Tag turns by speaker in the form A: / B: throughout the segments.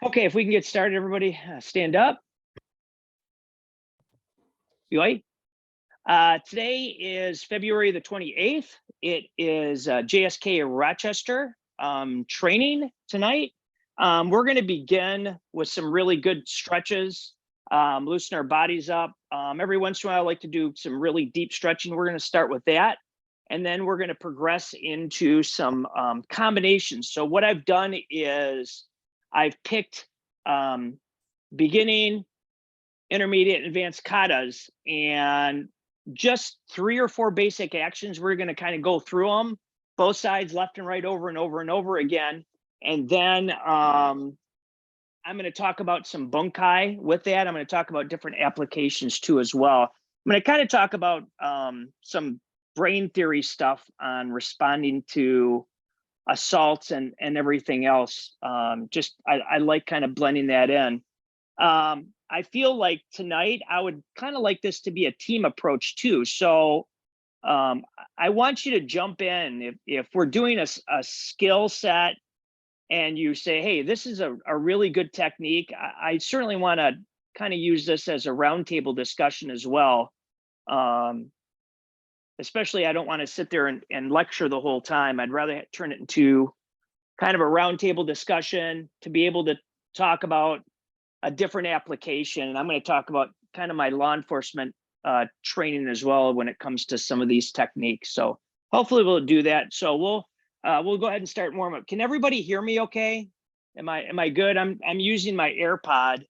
A: Okay, if we can get started, everybody, stand up. Today is February the 28th. It is JSKA Rochester training tonight. We're going to begin with some really good stretches, loosen our bodies up. Every once in a while, I like to do some really deep stretching. We're going to start with that. And then we're going to progress into some combinations. So what I've done is I've picked beginning, intermediate, and advanced katas, and just 3 or 4 basic actions. We're going to kind of go through them, both sides, left and right, over and over and over again. And then I'm going to talk about some bunkai with that. I'm going to talk about different applications too as well. I'm going to kind of talk about some brain theory stuff on responding to assaults and everything else. I like kind of blending that in. I feel like tonight I would kind of like this to be a team approach too. So I want you to jump in if we're doing a skill set and you say, hey, this is a really good technique. I certainly want to kind of use this as a roundtable discussion as well. Especially I don't want to sit there and lecture the whole time. I'd rather turn it into kind of a roundtable discussion to be able to talk about a different application. And I'm going to talk about kind of my law enforcement training as well when it comes to some of these techniques. So hopefully we'll do that. So we'll go ahead and start warm up. Can everybody hear me okay? Am I good? I'm using my AirPod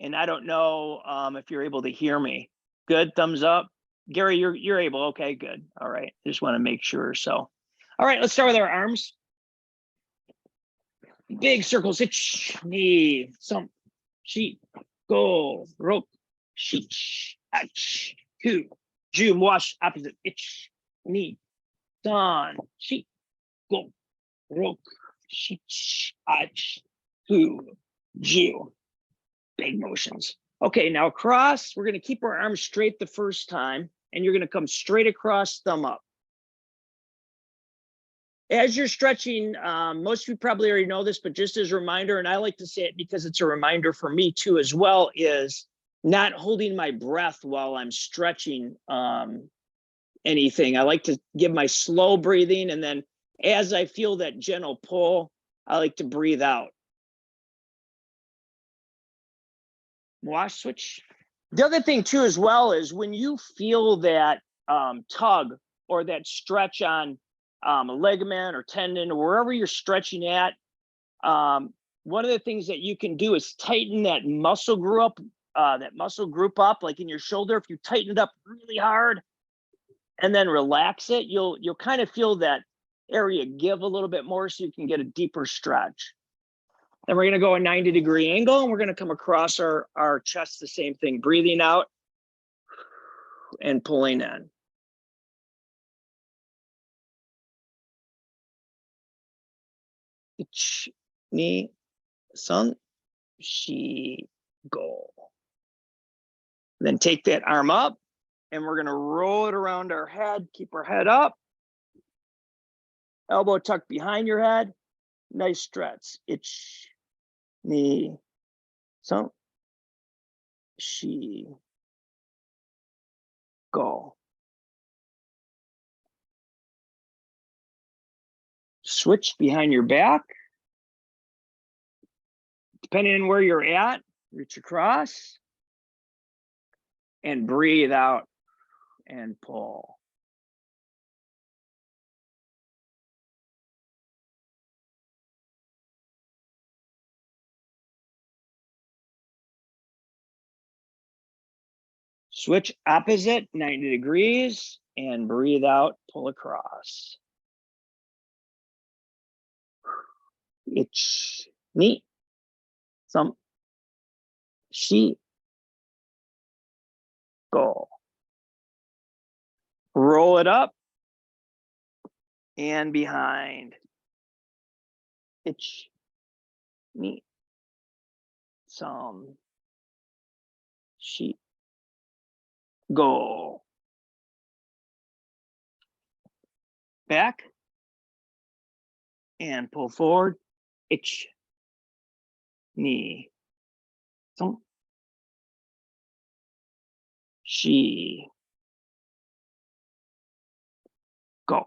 A: and I don't know if you're able to hear me. Good, thumbs up. Gary, you're able. Okay, good. All right. Just want to make sure. So, all right, let's start with our arms. Big circles, itch, knee, some, sheet, go, rope, sheet, atch, two, June, wash, opposite, itch, knee, don, sheet, go, rope, sheet, atch, two, June. Big motions. Okay, now cross, we're going to keep our arms straight the first time, and you're going to come straight across, thumb up. As you're stretching, most of you probably already know this, but just as a reminder, and I like to say it because it's a reminder for me too as well, is not holding my breath while I'm stretching anything. I like to give my slow breathing, and then as I feel that gentle pull, I like to breathe out. Wash, switch. The other thing too as well is when you feel that tug or that stretch on a ligament or tendon or wherever you're stretching at, one of the things that you can do is tighten that muscle group up, like in your shoulder. If you tighten it up really hard and then relax it, you'll kind of feel that area give a little bit more so you can get a deeper stretch. Then we're going to go a 90-degree angle, and we're going to come across our chest, the same thing, breathing out and pulling in. Ich, ni, san, shi, go. Then take that arm up, and we're going to roll it around our head. Keep our head up. Elbow tucked behind your head. Nice stretch. Ich, ni, san, shi, go. Switch behind your back. Depending on where you're at, reach across and breathe out and pull. Switch opposite, 90 degrees, and breathe out, pull across. Ich, ni, san, shi, go. Roll it up and behind. Ich, ni, san, shi, go. Back and pull forward. Ich, Ni. Son. Shi. Go.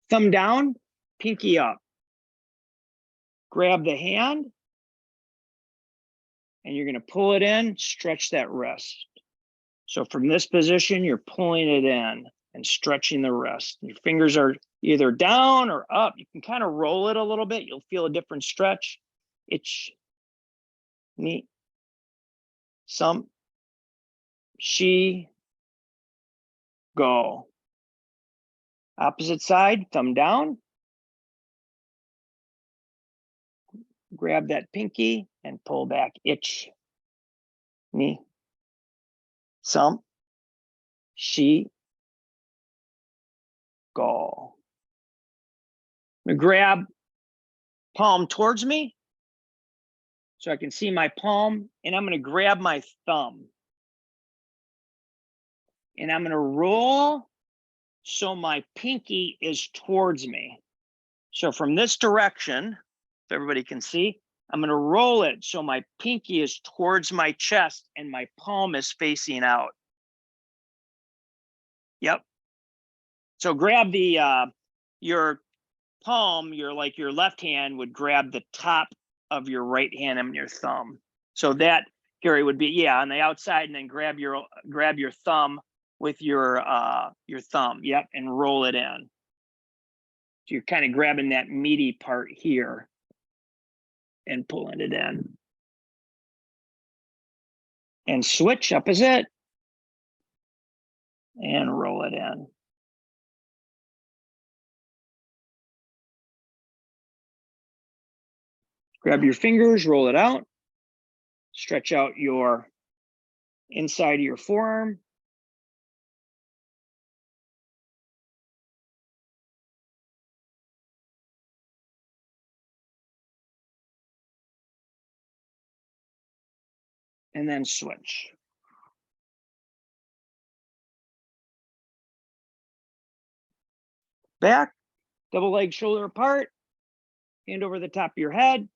A: Thumb down, pinky up. Grab the hand, and you're going to pull it in, stretch that wrist. So from this position, you're pulling it in and stretching the wrist. Your fingers are either down or up. You can kind of roll it a little bit. You'll feel a different stretch. Ich, ni, some, shi, go. Opposite side, thumb down. Grab that pinky and pull back. Ich, ni, some, shi, go. I'm gonna grab palm towards me so I can see my palm, and I'm gonna grab my thumb. And I'm gonna roll so my pinky is towards me. So from this direction, if everybody can see, I'm gonna roll it so my pinky is towards my chest and my palm is facing out. Yep. So grab the, your palm, your left hand would grab the top of your right hand and your thumb. So that, Gary, would be, yeah, on the outside, and then grab your thumb with your thumb, yep, and roll it in. So you're kind of grabbing that meaty part here and pulling it in. And switch opposite and roll it in. Grab your fingers, roll it out, stretch out your inside of your forearm. And then switch. Back, double leg shoulder apart, hand over the top of your head,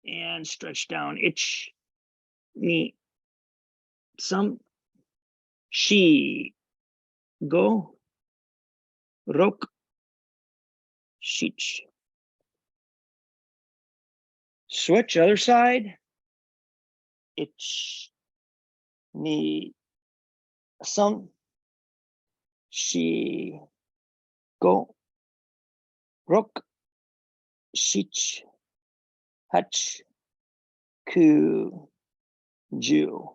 A: and stretch down. Ich, ni, some, shi, go, rok, shich. Switch, other side. Ich, ni, some, shi, go, rok, shich, hach, ku, ju.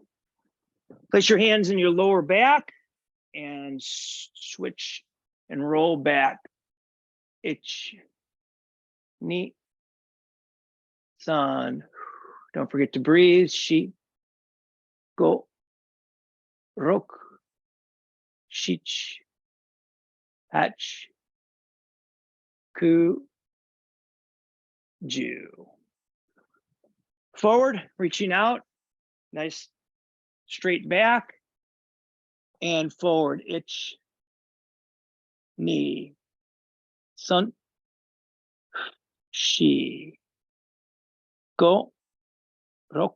A: Place your hands in your lower back and switch and roll back. Ich, ni, san. Don't forget to breathe. Shi, go, rok, shich, hach, ku, ju. Forward, reaching out, nice straight back, and forward. Ich, ni, san, shi, go, rok,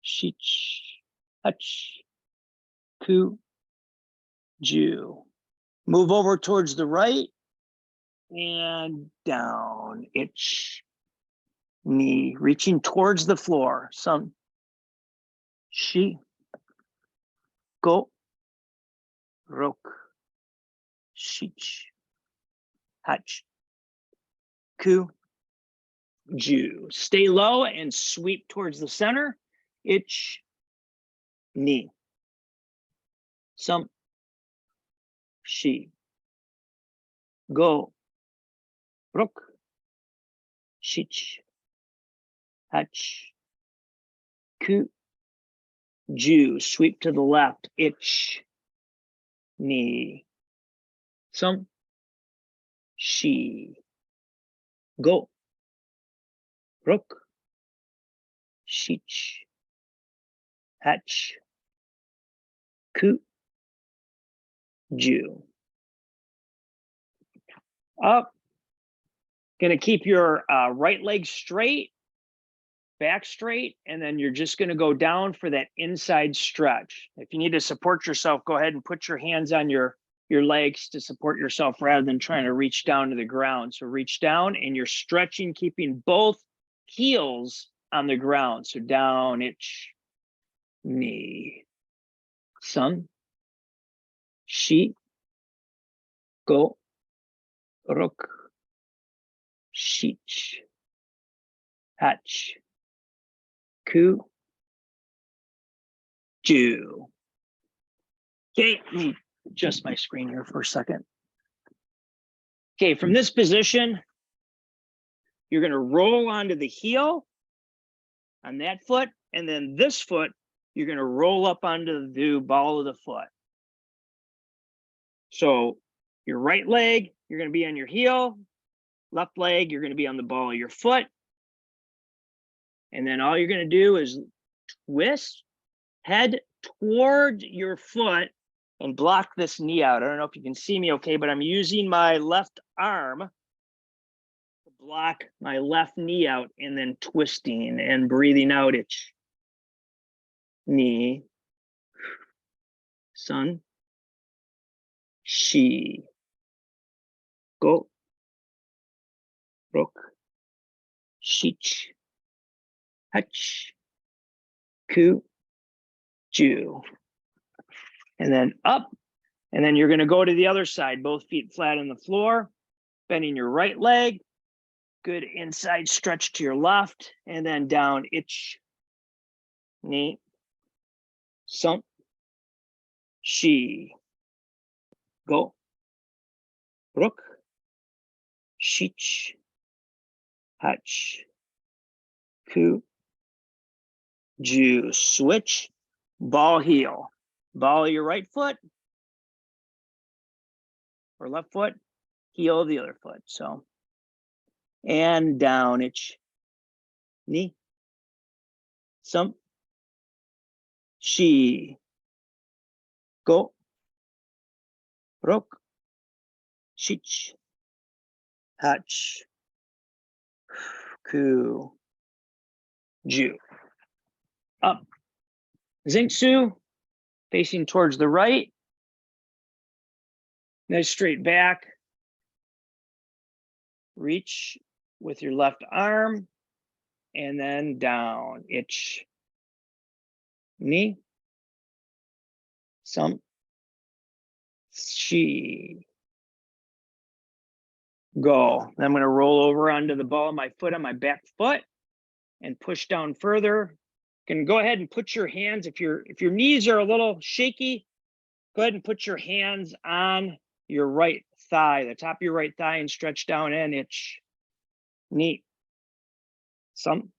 A: shich, hach, ku, ju. Move over towards the right and down. Ich, ni, reaching towards the floor. San, shi, go, rok, shich, hach, ku, ju. Stay low and sweep towards the center. Ich, ni, some, shi, go, rok, shich, hach, ku, ju. Sweep to the left. Ich, ni, some, shi, go, rok, shich, hach, ku, ju. Up, Gonna keep your right leg straight, back straight, and then you're just gonna go down for that inside stretch. If you need to support yourself, go ahead and put your hands on your legs to support yourself rather than trying to reach down to the ground. So reach down and you're stretching, keeping both heels on the ground. So down, itch, knee, sun, shi, go, rok, shich, hach, ku, ju. Okay, let me adjust my screen here for a second. Okay, from this position, you're going to roll onto the heel on that foot, and then this foot, you're going to roll up onto the ball of the foot. So your right leg, you're going to be on your heel. Left leg, you're going to be on the ball of your foot. And then all you're going to do is twist, head toward your foot, and block this knee out. I don't know if you can see me okay, but I'm using my left arm to block my left knee out and then twisting and breathing out. Itch, knee, sun, shi, go, rok, shich, hach, ku, ju. And then up, and then you're going to go to the other side, both feet flat on the floor, bending your right leg, good inside stretch to your left, and then down, itch, knee, sun, shi, go, rok, shich, hach, ku, ju. Switch, ball heel, ball of your right foot or left foot, heel of the other foot. So, and down, itch, knee, sun, shi, go, rok, shich, hach, ku, ju. Up, Zingsu, facing towards the right. Nice straight back. Reach with your left arm and then down. Itch, knee, sun, shi, go. Then I'm going to roll over onto the ball of my foot on my back foot and push down further. You can go ahead and put your hands, if your knees are a little shaky, go ahead and put your hands on your right thigh, the top of your right thigh, and stretch down and itch, knee, sun,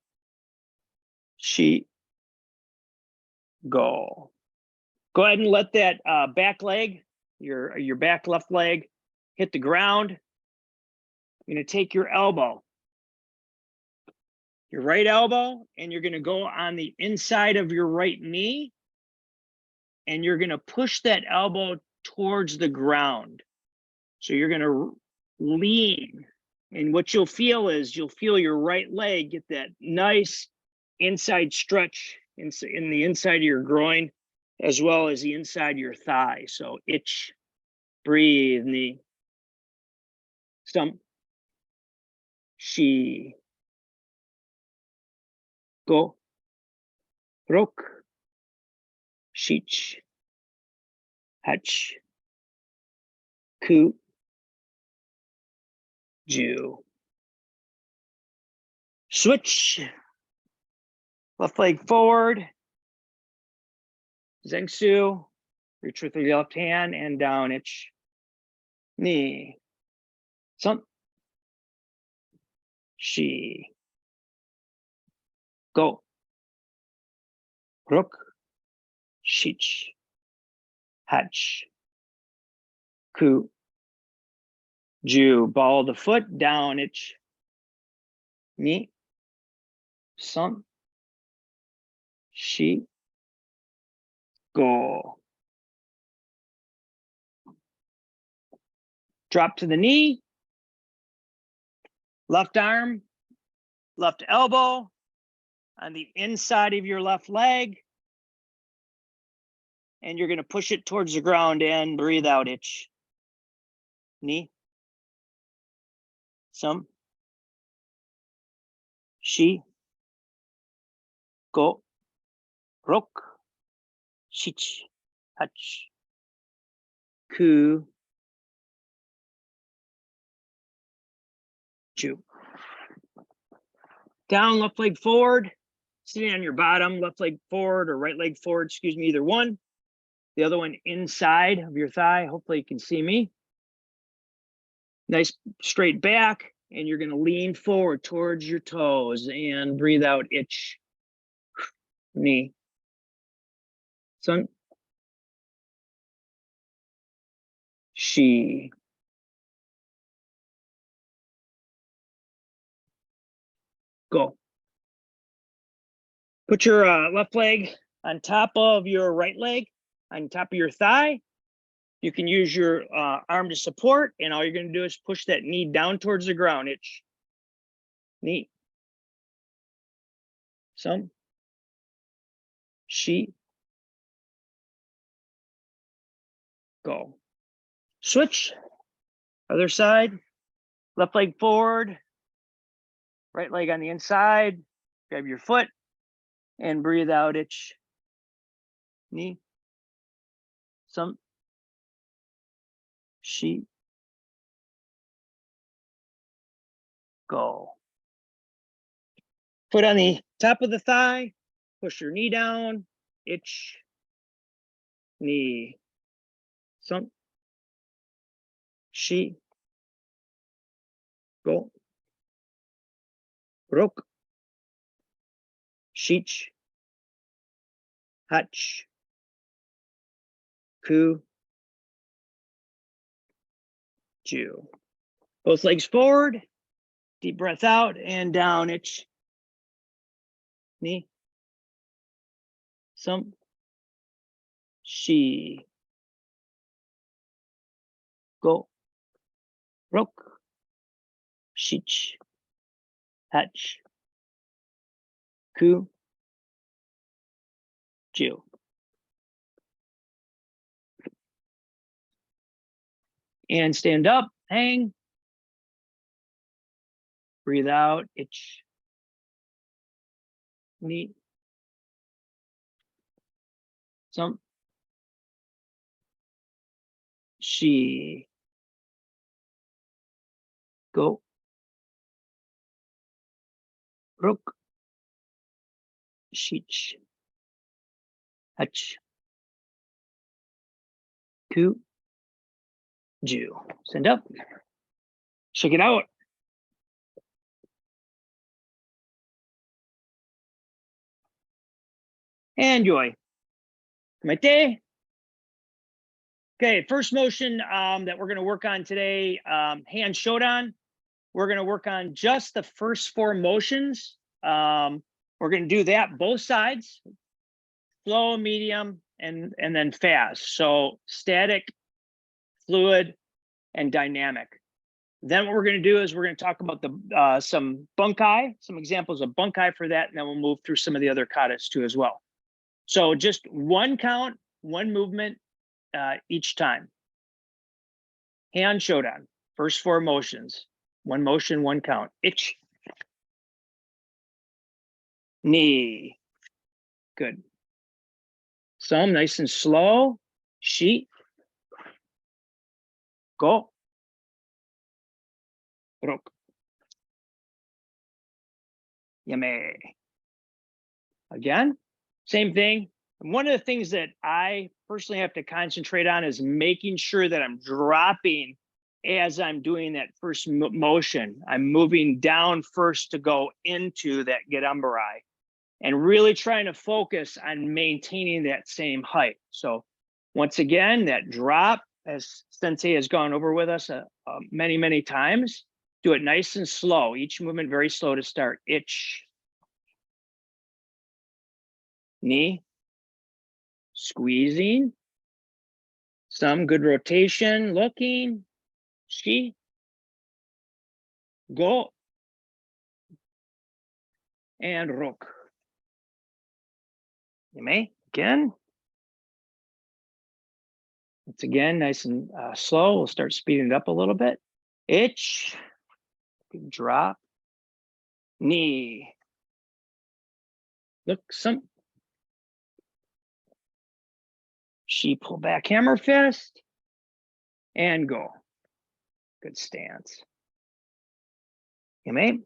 A: shi, go. Go ahead and let that back leg, your back left leg, hit the ground. You're going to take your elbow, your right elbow, and you're going to go on the inside of your right knee, and you're going to push that elbow towards the ground. So you're going to lean, and what you'll feel is you'll feel your right leg get that nice inside stretch in the inside of your groin, as well as the inside of your thigh. So itch, breathe, knee, stump, shi, go, rok, shich, hach, ku, ju. Switch, left leg forward, Zengsu, reach with your left hand and down, itch, knee, sun, shi, go, rok, shich, hach, ku, ju. Ball of the foot, down, itch, knee, sun, shi, go. Drop to the knee, Left arm, left elbow on the inside of your left leg. And you're going to push it towards the ground and breathe out, itch. Knee. Some. Shi. Go. Rok. Shich. Hach. Ku. Ju. Down, left leg forward. Sitting on your bottom, left leg forward or right leg forward, excuse me, either one. The other one inside of your thigh. Hopefully you can see me. Nice straight back. And you're going to lean forward towards your toes and breathe out, itch. Knee. Sun. Shi. Go. Put your left leg on top of your right leg, on top of your thigh. You can use your arm to support, and all you're going to do is push that knee down towards the ground. Itch. Knee. Some. Shi. Go. Switch. Other side. Left leg forward. Right leg on the inside. Grab your foot and breathe out, itch. Knee. Some. Shi. Go. Foot on the top of the thigh. Push your knee down. Itch. Knee. Some. Shi. Go. Rok. Shich. Hach. Ku. Ju. Both legs forward. Deep breath out and down. Itch. Knee. Some. Shi. Go. Rok. Shich. Hach. Ku. Ju. And stand up, hang. Breathe out, itch. Knee. Some. Shi. Go. Rok. Shich. Hach. Ku. Ju. Stand up. Check it out. And enjoy. Kumite. Okay, first motion that we're going to work on today, hand shodan. We're going to work on just the first four motions. We're going to do that both sides, slow, medium, and then fast. So static, fluid, and dynamic. Then what we're going to do is we're going to talk about the some bunkai, some examples of bunkai for that, and then we'll move through some of the other katas too as well. So just one count, one movement each time. Hand shodan, first four motions. One motion, one count. Itch. Knee. Good. Some nice and slow. Shi. Go. Rok. Yame. Again, same thing. And one of the things that I personally have to concentrate on is making sure that I'm dropping as I'm doing that first motion. I'm moving down first to go into that Gedambarai and really trying to focus on maintaining that same height. So once again, that drop, as Sensei has gone over with us many, many times, do it nice and slow. Each movement very slow to start. Itch. Knee. Squeezing. Some good rotation, looking. Shi. Go. and rok. Yame, again. Once again, nice and slow. We'll start speeding it up a little bit. Ich, drop, knee. Look, some. She pull back hammer fist and go. Good stance. Yame.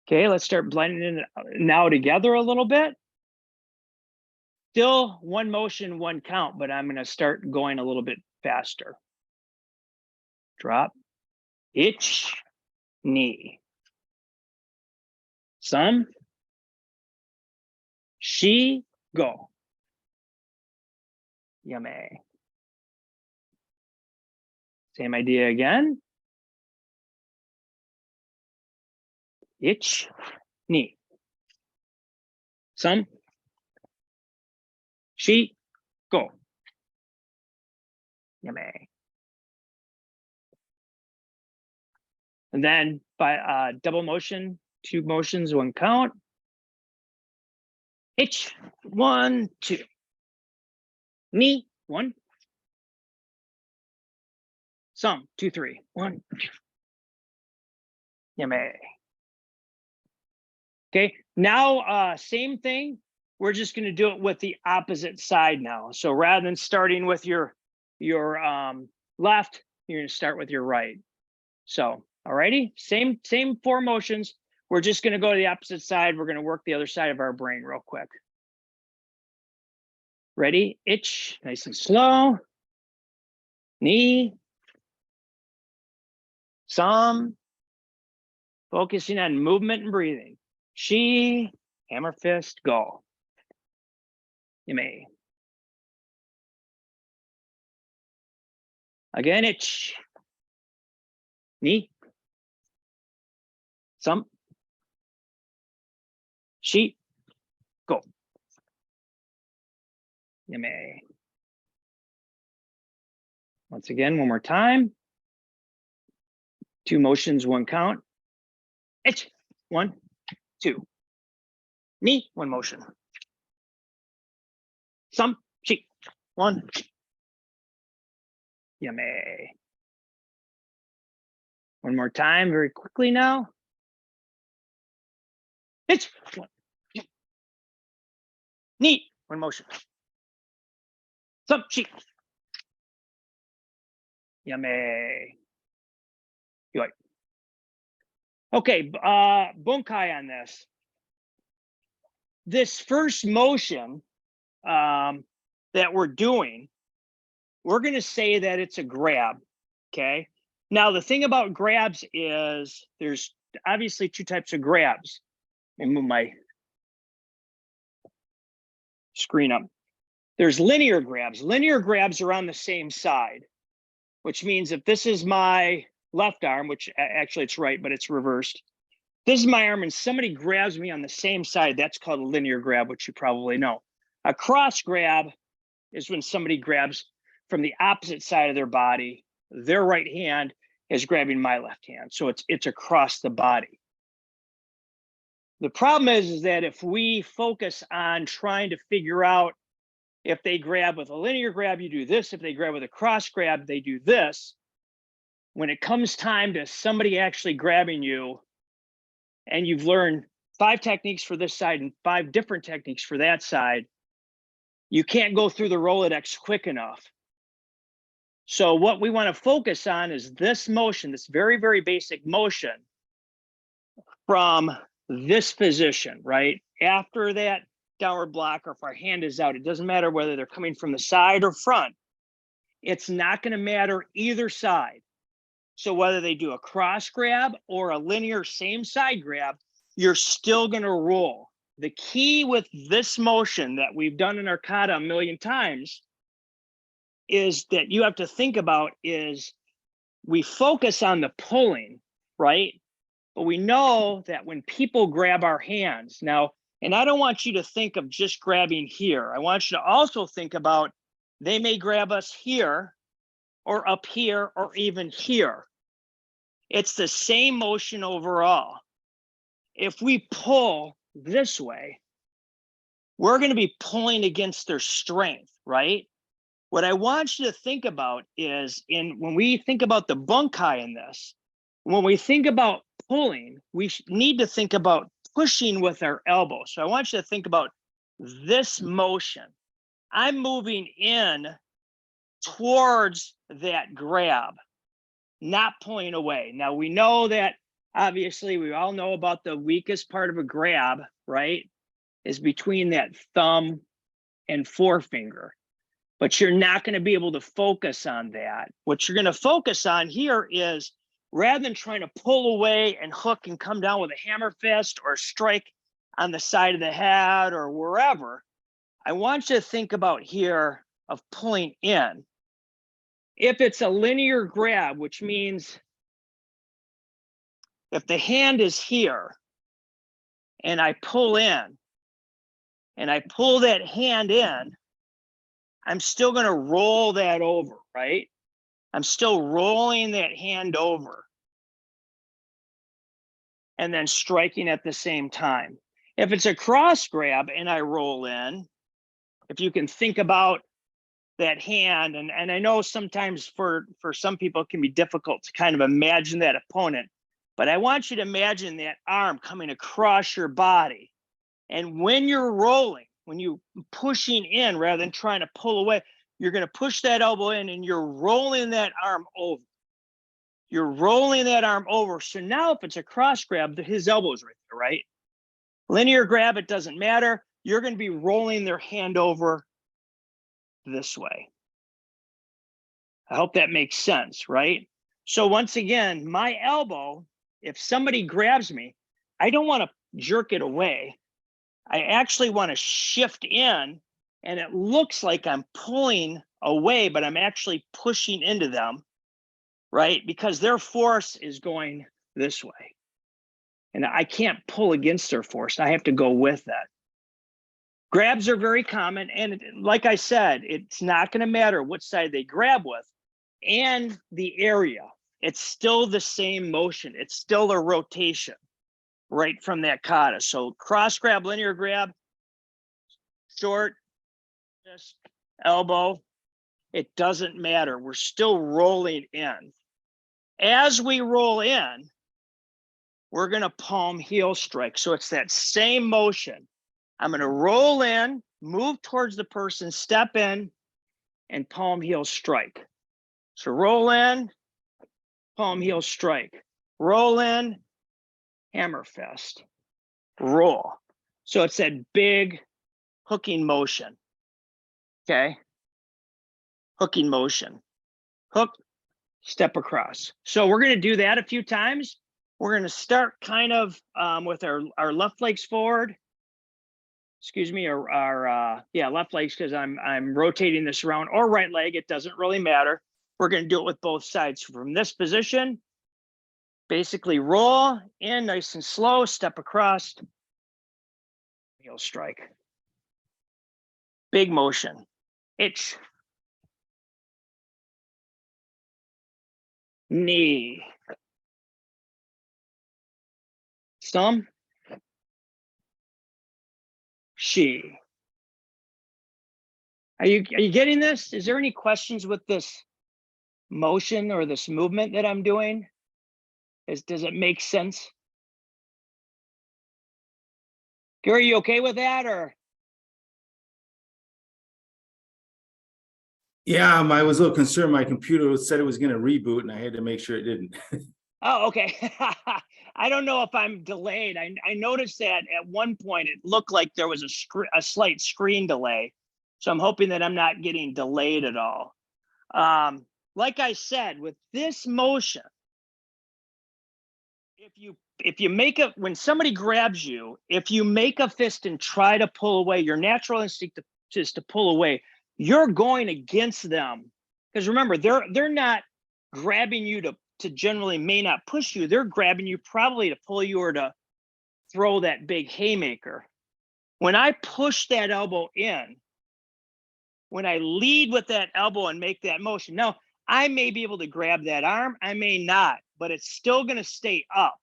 A: Okay, let's start blending it now together a little bit. Still one motion, one count, but I'm going to start going a little bit faster. Drop, ich, knee. Some, she, go. Yame. Same idea again. Ich, knee. Some, she, go. Yame. And then by double motion, 2 motions, 1 count. Ich, 1, 2. Knee, 1. Some, 2, 3. 1. Yame. Okay, now same thing. We're just going to do it with the opposite side now. So rather than starting with your left, you're going to start with your right. So, alrighty, same 4 motions. We're just going to go to the opposite side. We're going to work the other side of our brain real quick. Ready? Ich, nice and slow. Knee. Some. Focusing on movement and breathing. She, hammer fist, go. Yame. Again, ich. Knee. Some. She, go. Yame. Once again, one more time. 2 motions, 1 count. Ich, 1, 2. Knee, 1 motion. Some, she, 1. Yame. One more time, very quickly now. Ich, 1, 2. Knee, 1 motion. Some, she. Yame. Good. Okay, bunkai on this. This first motion that we're doing, we're going to say that it's a grab, okay? Now, the thing about grabs is there's obviously 2 types of grabs. Let me move my screen up. There's linear grabs. Linear grabs are on the same side, which means if this is my left arm, which actually it's right, but it's reversed. This is my arm and somebody grabs me on the same side. That's called a linear grab, which you probably know. A cross grab is when somebody grabs from the opposite side of their body. Their right hand is grabbing my left hand. So it's across the body. The problem is that if we focus on trying to figure out if they grab with a linear grab, you do this. If they grab with a cross grab, they do this. When it comes time to somebody actually grabbing you, and you've learned 5 techniques for this side and 5 different techniques for that side, you can't go through the Rolodex quick enough. So what we want to focus on is this motion, this very, very basic motion from this position, right? After that downward block, or if our hand is out, it doesn't matter whether they're coming from the side or front. It's not going to matter either side. So whether they do a cross grab or a linear same side grab, you're still going to roll. The key with this motion that we've done in our kata a million times is that you have to think about is we focus on the pulling, right? But we know that when people grab our hands now, and I don't want you to think of just grabbing here. I want you to also think about they may grab us here or up here or even here. It's the same motion overall. If we pull this way, we're going to be pulling against their strength, right? What I want you to think about is when we think about the bunkai in this, when we think about pulling, we need to think about pushing with our elbow. So I want you to think about this motion. I'm moving in towards that grab, not pulling away. Now we know that obviously we all know about the weakest part of a grab, right? Is between that thumb and forefinger. But you're not going to be able to focus on that. What you're going to focus on here is rather than trying to pull away and hook and come down with a hammer fist or strike on the side of the head or wherever, I want you to think about here of pulling in. If it's a linear grab, which means if the hand is here and I pull in and I pull that hand in, I'm still going to roll that over, right? I'm still rolling that hand over and then striking at the same time. If it's a cross grab and I roll in, if you can think about that hand, and I know sometimes for some people it can be difficult to kind of imagine that opponent, but I want you to imagine that arm coming across your body. And when you're rolling, when you're pushing in rather than trying to pull away, you're going to push that elbow in and you're rolling that arm over. You're rolling that arm over. So now if it's a cross grab, his elbow's right there, right? Linear grab, it doesn't matter. You're going to be rolling their hand over this way. I hope that makes sense, right? So once again, my elbow, if somebody grabs me, I don't want to jerk it away. I actually want to shift in, and it looks like I'm pulling away, but I'm actually pushing into them, right? Because their force is going this way. And I can't pull against their force. I have to go with that. Grabs are very common. And like I said, it's not going to matter which side they grab with and the area. It's still the same motion. It's still a rotation right from that kata. So cross grab, linear grab, short, just elbow, it doesn't matter. We're still rolling in. As we roll in, we're going to palm heel strike. So it's that same motion. I'm going to roll in, move towards the person, step in, and palm heel strike. So roll in, palm heel strike. Roll in, hammer fist, roll. So it's that big hooking motion. Okay. Hooking motion. Hook, step across. So we're going to do that a few times. We're going to start kind of with our left legs forward. Excuse me, our left legs, because I'm rotating this around, or right leg. It doesn't really matter. We're going to do it with both sides. From this position, basically roll in nice and slow, step across, heel strike. Big motion. Itch. Knee. Stum. She. Are you getting this? Is there any questions with this motion or this movement that I'm doing? Does it make sense? Gary, you okay with that, or?
B: Yeah, I was a little concerned. My computer said it was going to reboot, and I had to make sure it didn't.
A: Oh, okay. I don't know if I'm delayed. I noticed that at one point it looked like there was a slight screen delay. So I'm hoping that I'm not getting delayed at all. Like I said, with this motion, if you make when somebody grabs you, if you make a fist and try to pull away, your natural instinct is to pull away. You're going against them, because remember, they're not grabbing you to generally may not push you. They're grabbing you probably to pull you or to throw that big haymaker. When I push that elbow in, when I lead with that elbow and make that motion, now I may be able to grab that arm, I may not, but it's still going to stay up.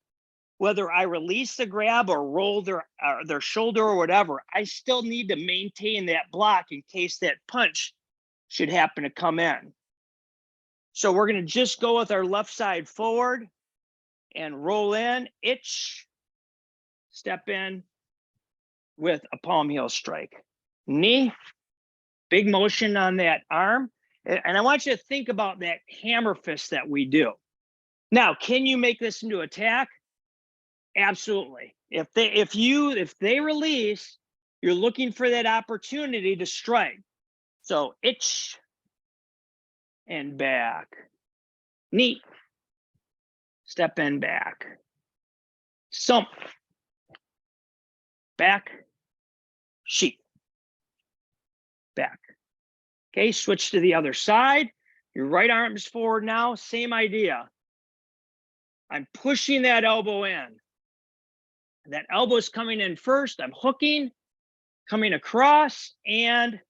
A: whether I release the grab or roll their shoulder or whatever, I still need to maintain that block in case that punch should happen to come in. So we're going to just go with our left side forward and roll in, itch, step in with a palm heel strike. Knee, big motion on that arm. And I want you to think about that hammer fist that we do. Now, can you make this into attack? Absolutely. If they release, you're looking for that opportunity to strike. So itch and back. Knee. Step in back. Sump. Back. Sheet. Back. Okay, switch to the other side. Your right arm is forward now. Same idea. I'm pushing that elbow in. That elbow is coming in first. I'm hooking, coming across, and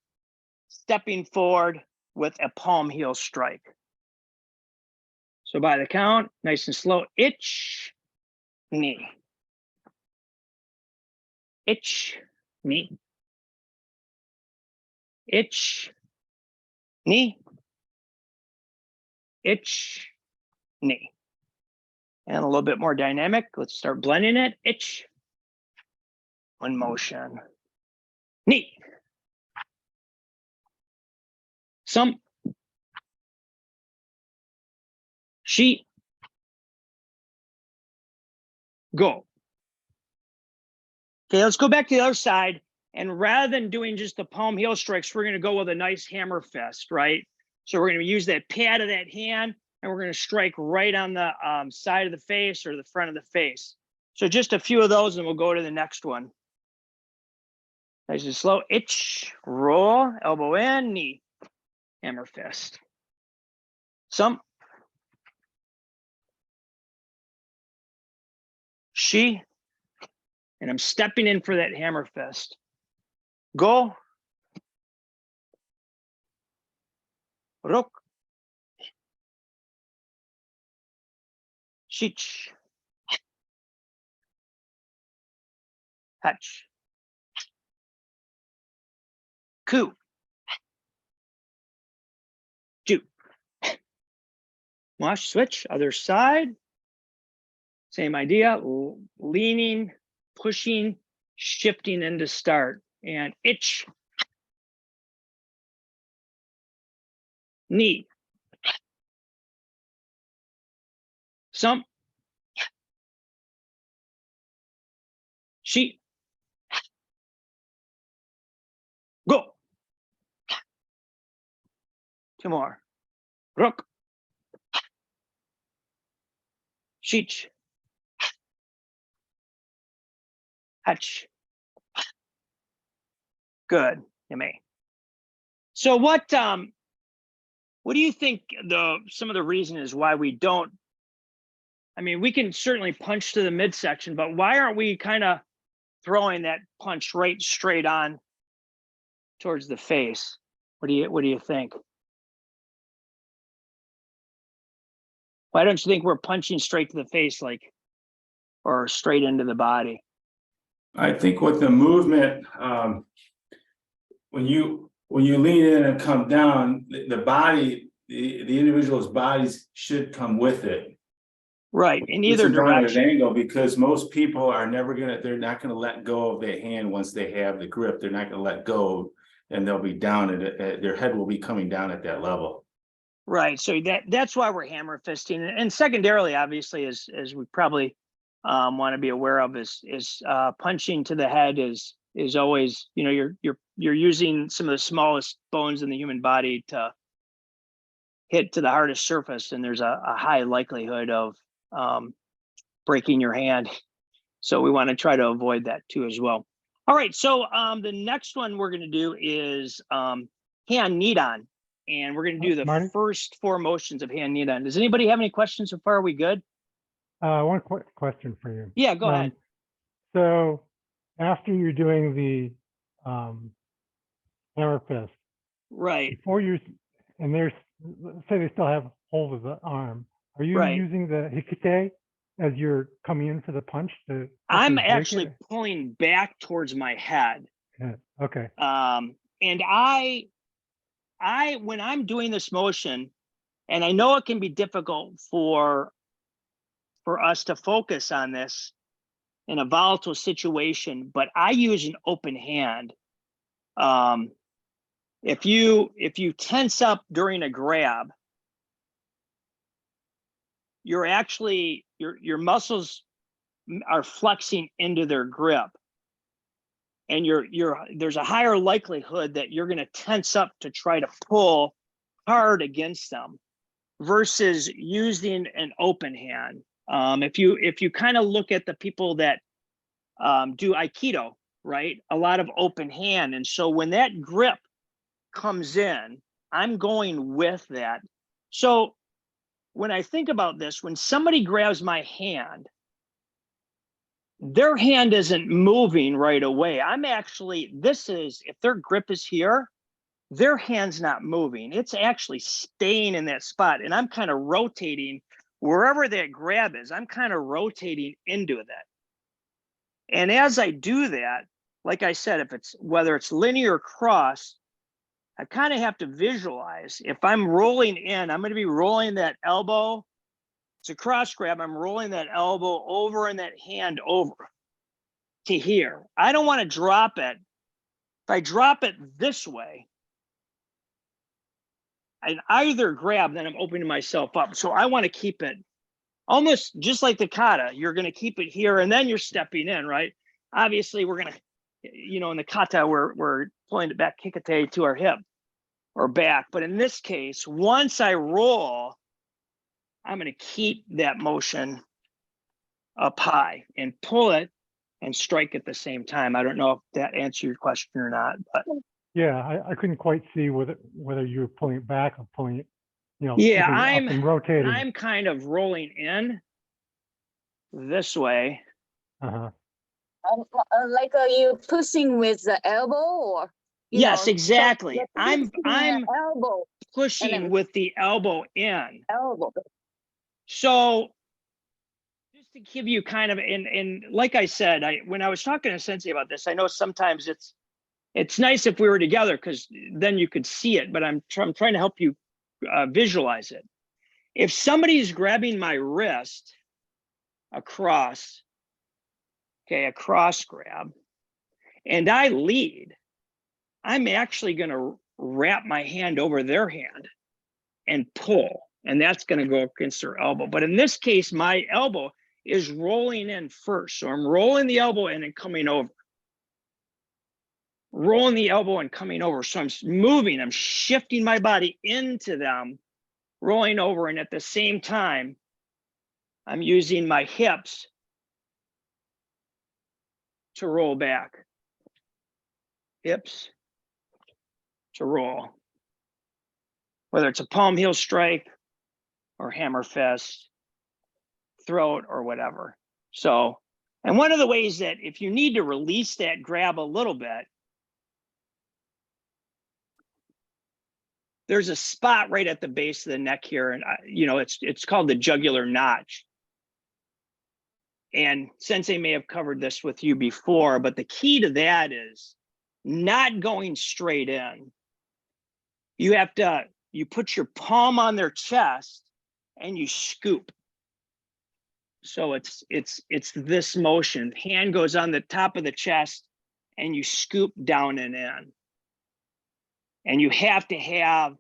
A: stepping forward with a palm heel strike. So by the count, nice and slow, itch, knee. Itch, knee. Itch, knee. Itch, knee. And a little bit more dynamic. Let's start blending it. Itch, one motion. Knee. Sump. Sheet. Go. Okay, let's go back to the other side. And rather than doing just the palm heel strikes, we're going to go with a nice hammer fist, right? So we're going to use that pad of that hand, and we're going to strike right on the side of the face or the front of the face. So just a few of those, and we'll go to the next one. Nice and slow. Itch, roll, elbow in, knee, hammer fist. Sump. She. And I'm stepping in for that hammer fist. Go. Rook. Shich. Hatch. Ku. Ju. Wash, switch, other side. Same idea, leaning, pushing, shifting into start. And itch. Knee. Sump. Sheet. Go. Two more. Rook. Sheech. Hatch. Good. Yummy. So what do you think some of the reason is why we don't? I mean, we can certainly punch to the midsection, but why aren't we kind of throwing that punch right straight on towards the face? What do you think? Why don't you think we're punching straight to the face, like, or straight into the body?
B: I think with the movement, when you lean in and come down, the body, the individual's bodies should come with it.
A: Right, in either direction.
B: Angle, because most people are they're not gonna let go of their hand once they have the grip. They're not gonna let go, and they'll be down at their head will be coming down at that level.
A: Right, so that's why we're hammer fisting, and secondarily, obviously, as we probably want to be aware of, is punching to the head is always, you know, you're using some of the smallest bones in the human body to hit to the hardest surface, and there's a high likelihood of breaking your hand. So we want to try to avoid that too as well. All right, so the next one we're going to do is hand knee on, and we're going to do the
C: Marty?
A: first four motions of hand knee on. Does anybody have any questions so far? Are we good?
C: One quick question for you.
A: Yeah, go ahead.
C: So after you're doing the hammer fist,
A: Right.
C: before you, and there's, let's say they still have hold of the arm, are you
A: Right.
C: using the hikite as you're coming in for the punch to
A: I'm
C: hopefully break
A: actually
C: it?
A: pulling back towards my head.
C: Yeah, okay.
A: And I when I'm doing this motion, and I know it can be difficult for us to focus on this in a volatile situation, but I use an open hand. If you tense up during a grab, you're actually your muscles are flexing into their grip, and there's a higher likelihood that you're going to tense up to try to pull hard against them versus using an open hand. If you kind of look at the people that do Aikido, right, a lot of open hand, and so when that grip comes in, I'm going with that. So when I think about this, when somebody grabs my hand, their hand isn't moving right away. I'm actually, if their grip is here, their hand's not moving. It's actually staying in that spot. And I'm kind of rotating wherever that grab is. I'm kind of rotating into that. And as I do that, like I said, whether it's linear or cross, I kind of have to visualize. If I'm rolling in, I'm going to be rolling that elbow. It's a cross grab. I'm rolling that elbow over and that hand over to here. I don't want to drop it. If I drop it this way, I either grab, then I'm opening myself up. So I want to keep it almost just like the kata. You're going to keep it here, and then you're stepping in, right? Obviously, we're going to, in the kata, we're pulling it back, kikate, to our hip or back. But in this case, once I roll, I'm going to keep that motion up high and pull it and strike at the same time. I don't know if that answered your question or not, but
C: Yeah, I couldn't quite see whether you were pulling it back or pulling it,
A: yeah,
C: keeping it up and rotating.
A: I'm kind of rolling in this way.
C: Uh-huh.
D: Like you pushing with the elbow, or
A: Yes,
D: so
A: exactly.
D: you're
A: I'm
D: pushing the elbow,
A: pushing
D: then-
A: with the elbow in.
D: elbow.
A: So just to give you kind of, and like I said, when I was talking to Sensei about this, I know sometimes it's nice if we were together because then you could see it, but I'm trying to help you visualize it. If somebody's grabbing my wrist across, okay, a cross grab, and I lead, I'm actually going to wrap my hand over their hand and pull, and that's going to go against their elbow. But in this case, my elbow is rolling in first. So I'm rolling the elbow in and coming over. Rolling the elbow and coming over. So I'm moving, I'm shifting my body into them, rolling over, and at the same time, I'm using my hips to roll back. Hips to roll. Whether it's a palm heel strike or hammer fist, throat, or whatever. So, and one of the ways that if you need to release that grab a little bit, there's a spot right at the base of the neck here, and it's called the jugular notch. And Sensei may have covered this with you before, but the key to that is not going straight in. You put your palm on their chest and you scoop. So it's this motion. Hand goes on the top of the chest and you scoop down and in. And you have to have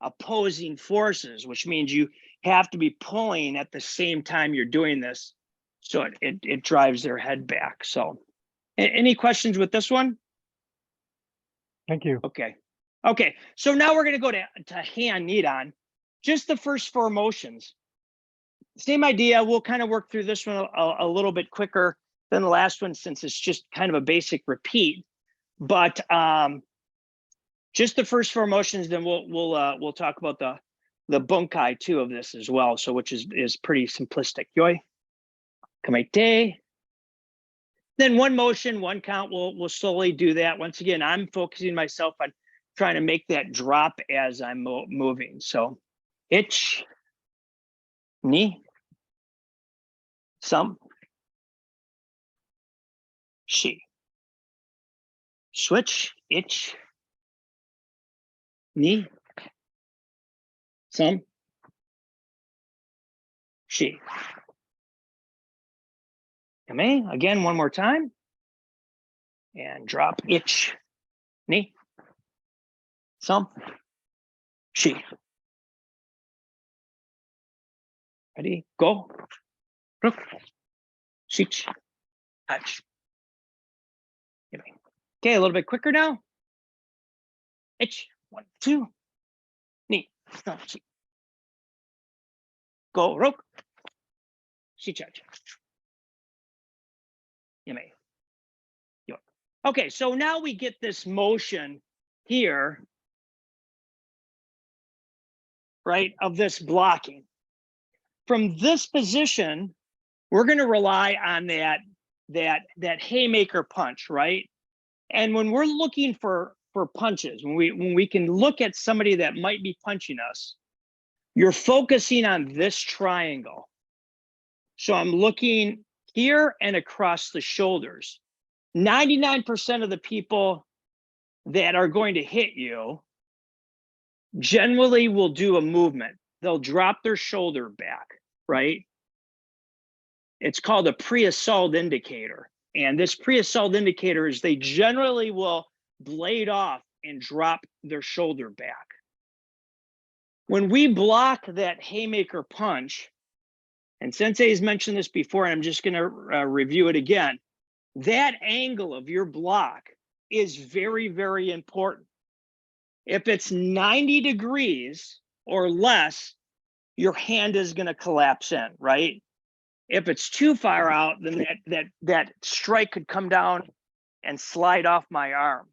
A: opposing forces, which means you have to be pulling at the same time you're doing this. So it drives their head back. So any questions with this one?
C: Thank you.
A: Okay. So now we're going to go to hand Nidan. Just the first four motions. Same idea. We'll kind of work through this one a little bit quicker than the last one since it's just kind of a basic repeat. But just the first four motions, then we'll talk about the bunkai too of this as well. So which is pretty simplistic. Yoi, kamete. Then one motion, one count. We'll slowly do that. Once again, I'm focusing myself on trying to make that drop as I'm moving. So ich, ni, Some. She. Switch. Ich. Ni. Some. She. Come again, one more time. And drop ich. Ni. Some. She. Ready? Go. Look. Sich. Touch. Okay, a little bit quicker now. Ich. 1, 2. Ni. No, she. Go. Rope. She touch. Okay, so now we get this motion here, right, of this blocking. From this position, we're going to rely on that haymaker punch, right? And when we're looking for punches, when we can look at somebody that might be punching us, you're focusing on this triangle. So I'm looking here and across the shoulders. 99% of the people that are going to hit you generally will do a movement. They'll drop their shoulder back, right? It's called a pre-assault indicator. And this pre-assault indicator is they generally will blade off and drop their shoulder back. When we block that haymaker punch, and Sensei has mentioned this before, and I'm just going to review it again, that angle of your block is very, very important. If it's 90 degrees or less, your hand is going to collapse in, right? If it's too far out, then that strike could come down and slide off my arm.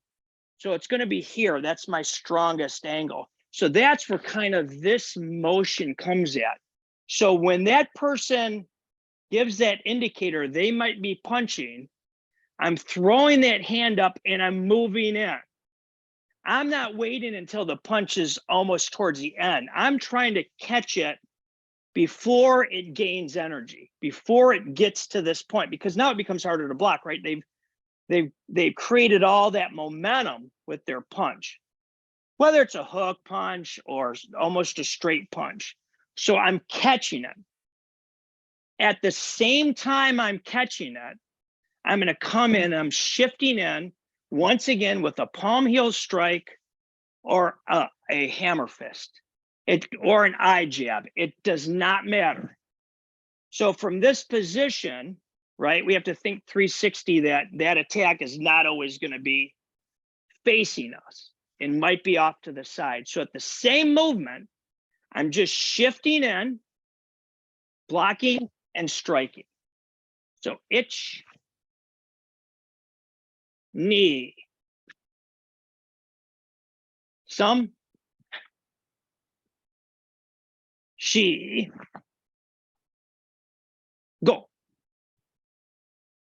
A: So it's going to be here. That's my strongest angle. So that's where kind of this motion comes at. So when that person gives that indicator, they might be punching, I'm throwing that hand up and I'm moving in. I'm not waiting until the punch is almost towards the end. I'm trying to catch it before it gains energy, before it gets to this point, because now it becomes harder to block, right? They've created all that momentum with their punch, whether it's a hook punch or almost a straight punch. So I'm catching it. At the same time I'm catching it, I'm going to come in, I'm shifting in once again with a palm heel strike or a hammer fist, or an eye jab. It does not matter. So from this position, right, we have to think 360, that attack is not always going to be facing us. It might be off to the side. So at the same movement, I'm just shifting in, blocking, and striking. So ich, knee, some, she, go.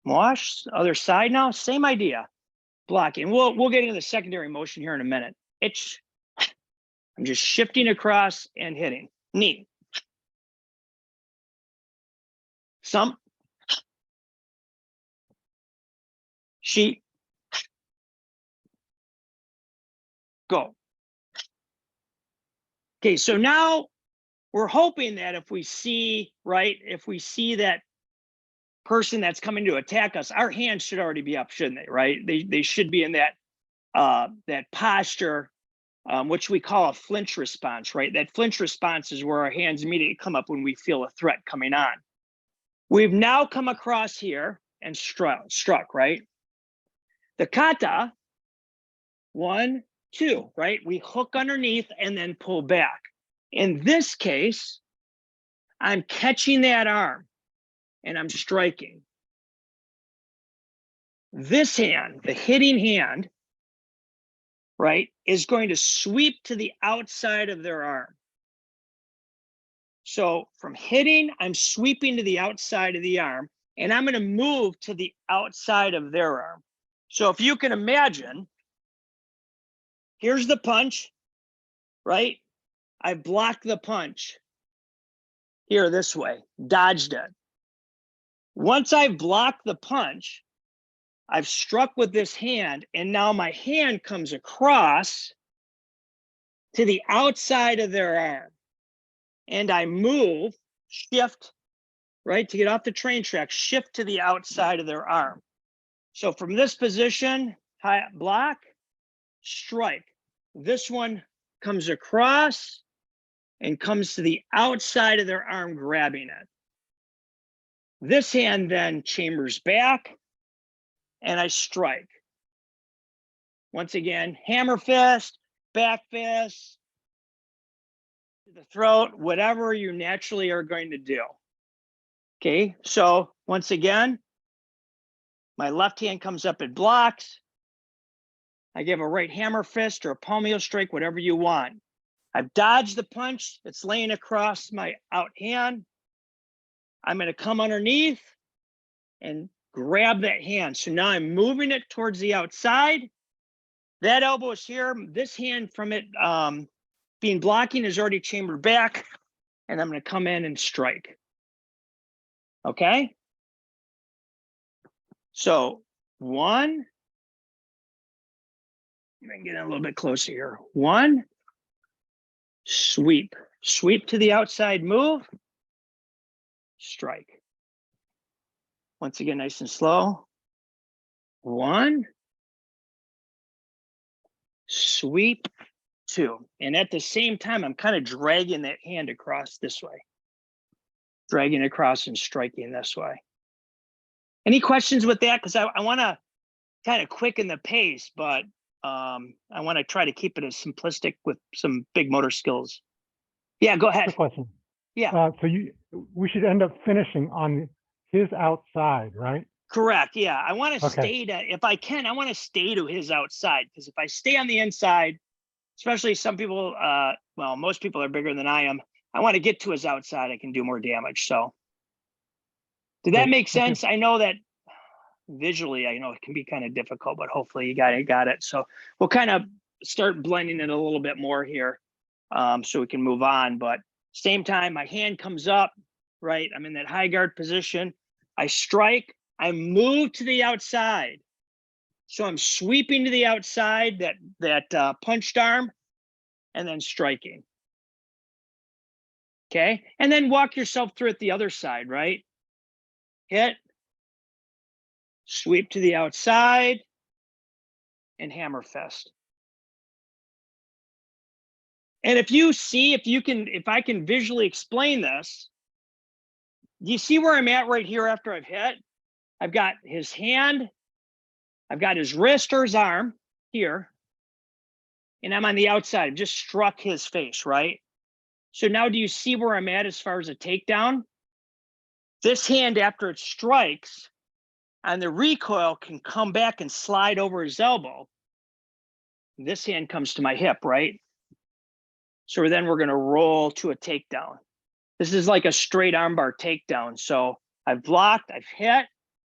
A: Wash, other side now, same idea, blocking. We'll get into the secondary motion here in a minute. Ich, I'm just shifting across and hitting. Knee, some, she, go. Okay, so now we're hoping that if we see, right, if we see that person that's coming to attack us, our hands should already be up, shouldn't they, right? They should be in that posture, which we call a flinch response, right? That flinch response is where our hands immediately come up when we feel a threat coming on. We've now come across here and struck, right? The kata, 1, 2, right? We hook underneath and then pull back. In this case, I'm catching that arm and I'm striking. This hand, the hitting hand, right, is going to sweep to the outside of their arm. So from hitting, I'm sweeping to the outside of the arm, and I'm going to move to the outside of their arm. So if you can imagine, here's the punch, right? I blocked the punch here this way, dodged it. Once I've blocked the punch, I've struck with this hand, and now my hand comes across to the outside of their arm. And I move, shift, right, to get off the train track, shift to the outside of their arm. So from this position, high block, strike. This one comes across and comes to the outside of their arm, grabbing it. This hand then chambers back, and I strike. Once again, hammer fist, back fist, to the throat, whatever you naturally are going to do. Okay, so once again, my left hand comes up and blocks. I give a right hammer fist or a palm heel strike, whatever you want. I've dodged the punch that's laying across my out hand. I'm going to come underneath and grab that hand. So now I'm moving it towards the outside. That elbow is here. This hand from it being blocking is already chambered back. And I'm going to come in and strike. Okay. So 1. Let me get in a little bit closer here. 1, sweep. Sweep to the outside, move, strike. Once again, nice and slow. 1, sweep, 2. And at the same time, I'm kind of dragging that hand across this way. Dragging across and striking this way. Any questions with that? Because I want to kind of quicken the pace, but I want to try to keep it as simplistic with some big motor skills. Yeah, go ahead.
C: Quick question.
A: Yeah.
C: So we should end up finishing on his outside, right?
A: Correct. Yeah. I want to
C: Okay.
A: stay to, if I can, I want to stay to his outside, because if I stay on the inside, especially some people, well, most people are bigger than I am. I want to get to his outside. I can do more damage. So did that
C: Great.
A: make
C: Thank you.
A: sense? I know that visually, I know it can be kind of difficult, but hopefully you got it. So we'll kind of start blending it a little bit more here, so we can move on. But same time, my hand comes up, right? I'm in that high guard position. I strike, I move to the outside. So I'm sweeping to the outside, that punched arm, and then striking. Okay, and then walk yourself through it the other side, right? Hit, sweep to the outside, and hammer fist. And if you see, if I can visually explain this, do you see where I'm at right here after I've hit? I've got his hand, I've got his wrist or his arm here, and I'm on the outside. I've just struck his face, right? So now do you see where I'm at as far as a takedown? This hand, after it strikes, on the recoil, can come back and slide over his elbow. This hand comes to my hip, right? So then we're going to roll to a takedown. This is like a straight armbar takedown. So I've blocked, I've hit,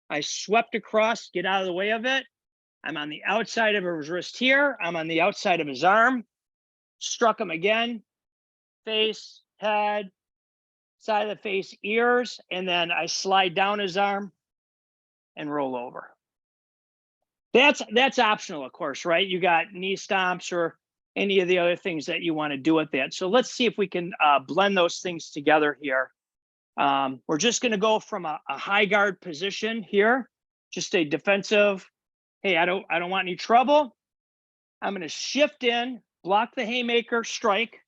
A: I swept across, get out of the way of it. I'm on the outside of his wrist here. I'm on the outside of his arm. Struck him again. Face, head, side of the face, ears, and then I slide down his arm and roll over. That's optional, of course, right? You got knee stomps or any of the other things that you want to do with that. So let's see if we can blend those things together here. We're just going to go from a high guard position here, just a defensive. Hey, I don't want any trouble. I'm going to shift in, block the haymaker, strike,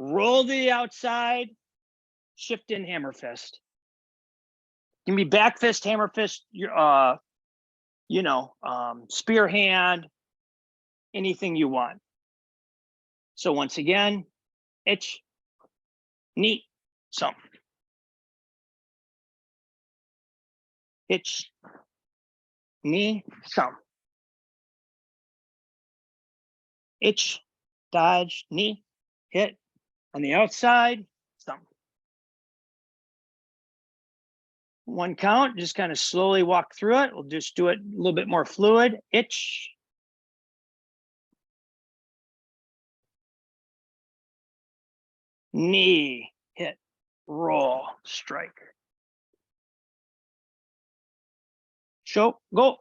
A: roll to the outside, shift in, hammer fist. Give me back fist, hammer fist, spear hand, anything you want. So once again, itch, knee, some. Itch, knee, some. Itch, dodge, knee, hit. On the outside, some. One count, just kind of slowly walk through it. We'll just do it a little bit more fluid. Itch. Knee, hit, roll, strike. Show, go.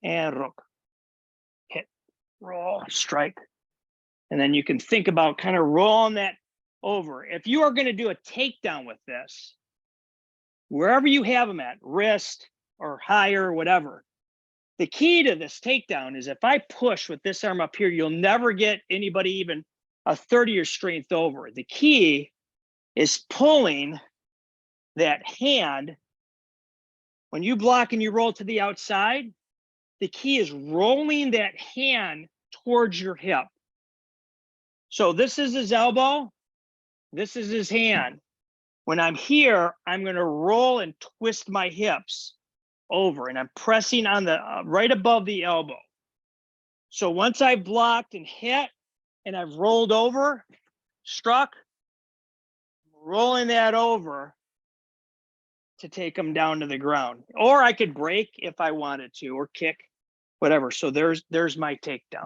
A: And rook. Hit, roll, strike. And then you can think about kind of rolling that over. If you are going to do a takedown with this, wherever you have them at, wrist or higher, whatever, the key to this takedown is if I push with this arm up here, you'll never get anybody even a third of your strength over. The key is pulling that hand. When you block and you roll to the outside, the key is rolling that hand towards your hip. So this is his elbow. This is his hand. When I'm here, I'm going to roll and twist my hips over, and I'm pressing on the right above the elbow. So once I've blocked and hit and I've rolled over, struck, rolling that over to take them down to the ground. Or I could break if I wanted to, or kick, whatever. So there's my takedown.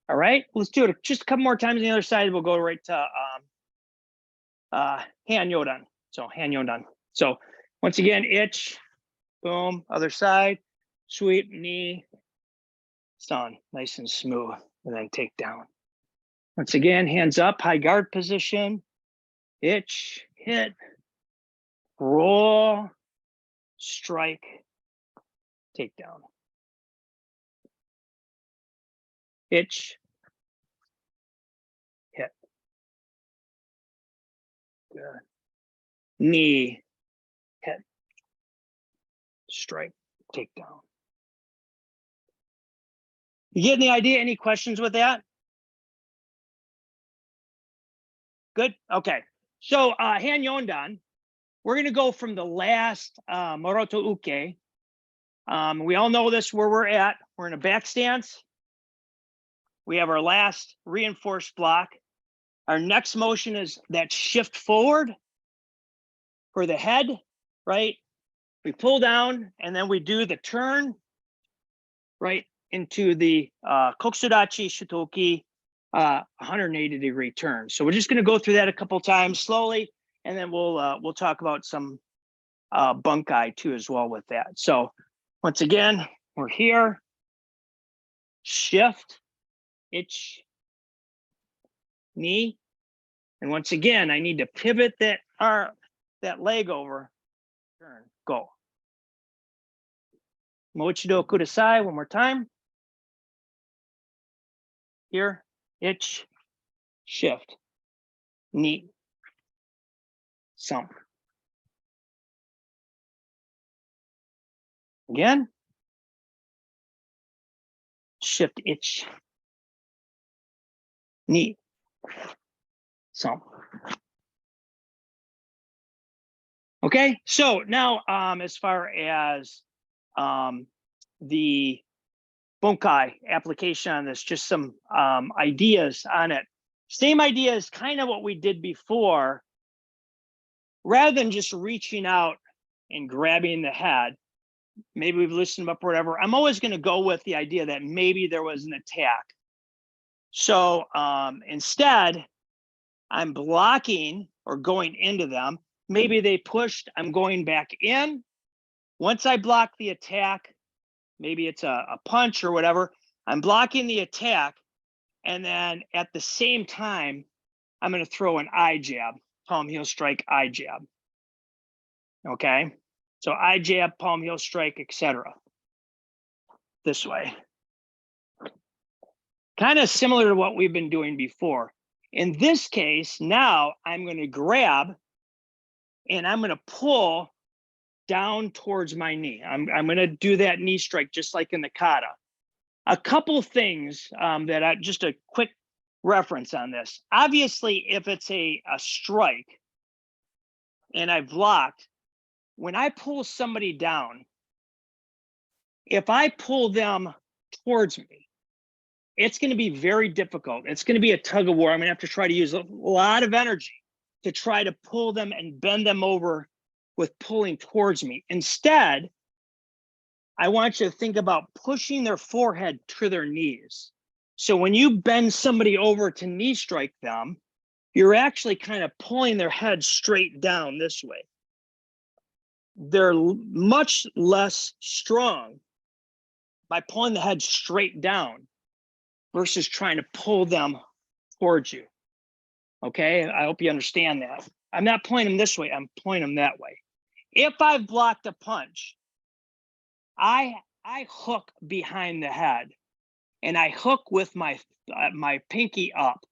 A: All right, let's do it just a couple more times on the other side. We'll go right to Han Yodan. So Han Yodan. So once again, itch, boom, other side, sweep, knee, sun, nice and smooth, and then take down. Once again, hands up, high guard position, itch, hit, roll, strike, take down. Itch, hit. Good. Knee, hit, strike, take down. You getting the idea? Any questions with that? Good. Okay. So Han Yondan, we're going to go from the last Moroto Uke. We all know this where we're at. We're in a back stance. We have our last reinforced block. Our next motion is that shift forward for the head, right? We pull down and then we do the turn, right, into the Kokusudachi Shitoki 180-degree turn. So we're just going to go through that a couple times slowly, and then we'll talk about some bunkai too as well with that. So once again, we're here, shift, itch, knee, and once again, I need to pivot that leg over, turn, go. Mochido kudasai, one more time. Here, itch, shift, knee, sum. Again, shift, itch, knee, sum. Okay, so now as far as the bunkai application on this, just some ideas on it. Same idea as kind of what we did before. Rather than just reaching out and grabbing the head, maybe we've loosened up or whatever, I'm always going to go with the idea that maybe there was an attack. So instead, I'm blocking or going into them. Maybe they pushed, I'm going back in. Once I block the attack, maybe it's a punch or whatever, I'm blocking the attack. And then at the same time, I'm going to throw an eye jab, palm heel strike, eye jab. Okay, so eye jab, palm heel strike, etc. This way. Kind of similar to what we've been doing before. In this case, now I'm going to grab and I'm going to pull down towards my knee. I'm going to do that knee strike just like in the kata. A couple things that just a quick reference on this. Obviously, if it's a strike and I've blocked, when I pull somebody down, if I pull them towards me, it's going to be very difficult. It's going to be a tug of war. I'm going to have to try to use a lot of energy to try to pull them and bend them over with pulling towards me. Instead, I want you to think about pushing their forehead to their knees. So when you bend somebody over to knee strike them, you're actually kind of pulling their head straight down this way. They're much less strong by pulling the head straight down versus trying to pull them towards you. Okay, I hope you understand that. I'm not pulling them this way, I'm pulling them that way. If I've blocked a punch, I hook behind the head and I hook with my pinky up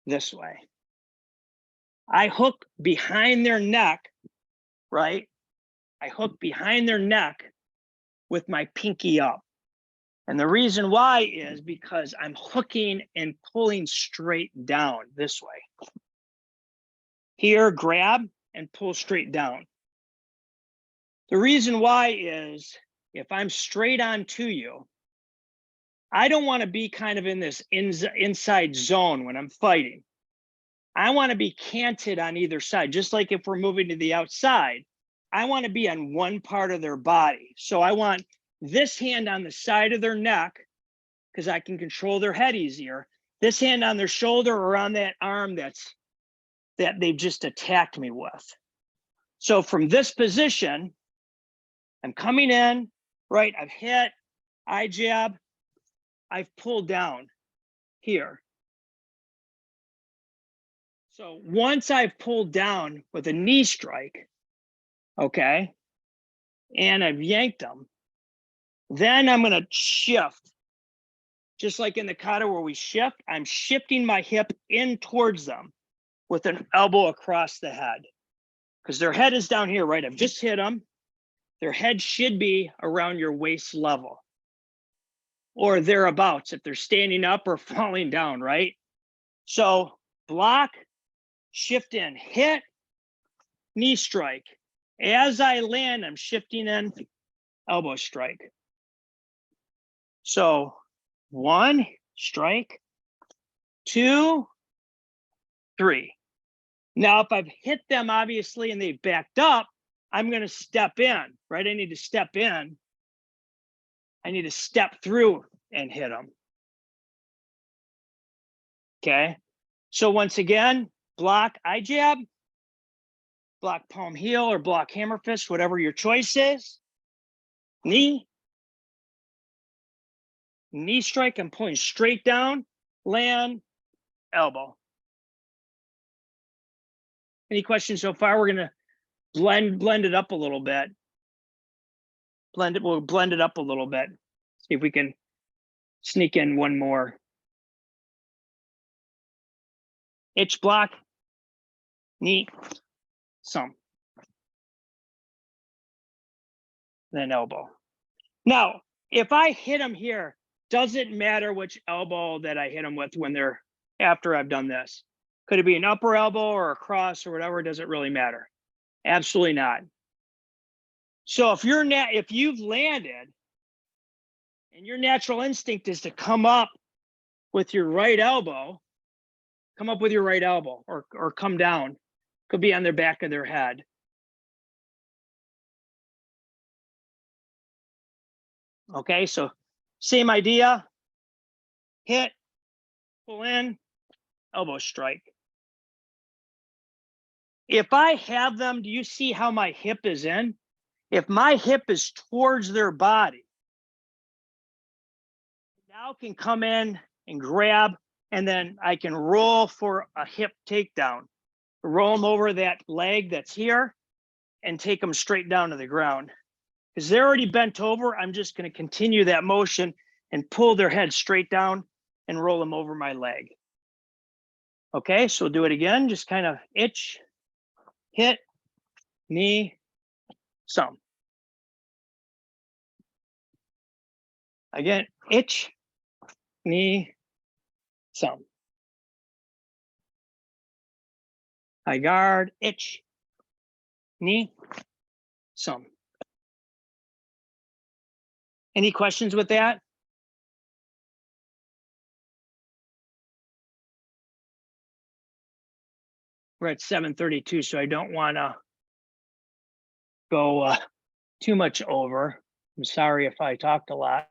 A: this way. I hook behind their neck, right? I hook behind their neck with my pinky up. And the reason why is because I'm hooking and pulling straight down this way. Here, grab and pull straight down. The reason why is if I'm straight on to you, I don't want to be kind of in this inside zone when I'm fighting. I want to be canted on either side, just like if we're moving to the outside. I want to be on one part of their body. So I want this hand on the side of their neck because I can control their head easier. This hand on their shoulder or on that arm that they've just attacked me with. So from this position, I'm coming in, right? I've hit, I jab, I've pulled down here. So once I've pulled down with a knee strike, okay, and I've yanked them, then I'm gonna shift. Just like in the kata where we shift, I'm shifting my hip in towards them with an elbow across the head. Because their head is down here, right? I've just hit them. Their head should be around your waist level or thereabouts if they're standing up or falling down, right? So block, shift in, hit, knee strike. As I land, I'm shifting in, elbow strike. So 1, strike, 2, 3. Now, if I've hit them, obviously, and they've backed up, I'm going to step in, right? I need to step in. I need to step through and hit them. Okay. So once again, block, I jab, block palm heel or block hammer fist, whatever your choice is. Knee strike, I'm pulling straight down, land, elbow. Any questions so far? We're going to blend it up a little bit. We'll blend it up a little bit. See if we can sneak in one more. Itch block, knee, some. Then elbow. Now, if I hit them here, does it matter which elbow that I hit them with when they're after I've done this? Could it be an upper elbow or a cross or whatever? Does it really matter? Absolutely not. So if you've landed and your natural instinct is to come up with your right elbow, or come down. Could be on their back of their head. Okay, so same idea. Hit, pull in, elbow strike. If I have them, do you see how my hip is in? If my hip is towards their body, now can come in and grab, and then I can roll for a hip takedown. Roll them over that leg that's here and take them straight down to the ground. Because they're already bent over, I'm just going to continue that motion and pull their head straight down and roll them over my leg. Okay, so we'll do it again. Just kind of itch, hit, knee, some. Again, itch, knee, some. High guard, itch, knee, some. Any questions with that? We're at 7:32, so I don't want to go too much over. I'm sorry if I talked a lot.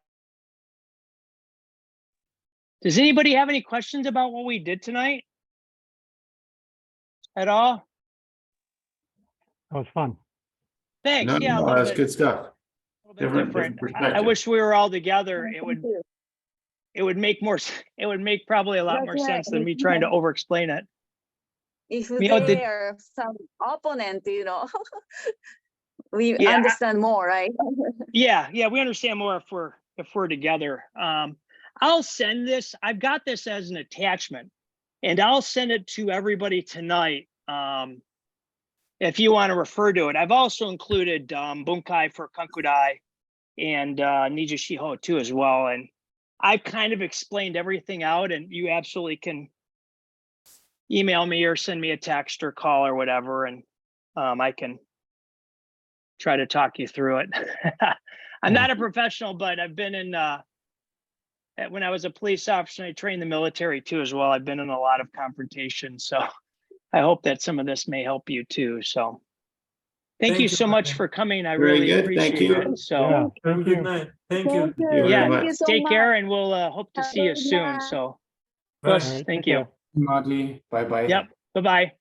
A: Does anybody have any questions about what we did tonight? at all?
C: That was fun.
A: Thanks.
B: No,
A: Yeah, a
B: no,
A: little
B: that's
A: bit,
B: good stuff. Different
A: different. I
B: perspective.
A: wish we were all together. It
D: Thank you.
A: would make more, it would make probably a lot
D: That's
A: more
D: right.
A: sense than me trying to over explain it.
D: If
A: You know,
D: they are some opponent, we
A: Yeah.
D: understand more, right?
A: Yeah, we understand more if we're together. I'll send this. I've got this as an attachment, and I'll send it to everybody tonight. If you want to refer to it, I've also included bunkai for kankudai and nija shiho too as well. And I've kind of explained everything out, and you absolutely can email me or send me a text or call or whatever, and I can try to talk you through it. I'm not a professional, but I've been in, when I was a police officer, I trained the military too as well. I've been in a lot of confrontations. So I hope that some of this may help you too. So thank you so much for coming. I
B: Very
A: really
B: good. Thank
A: appreciate
B: you.
A: it. So
C: Yeah,
E: Have a
C: thank
E: good
C: you.
E: night. Thank you.
B: Thank you very
A: yeah,
B: much.
D: Thank you so
A: take
D: much.
A: care, and we'll hope to
D: Have
A: see
D: a
A: you
D: good
A: soon.
D: night.
A: So
E: Bye.
A: yes,
C: All right,
A: thank
C: take
A: you.
C: care.
B: Marty, bye-bye.
A: Yep. Bye-bye.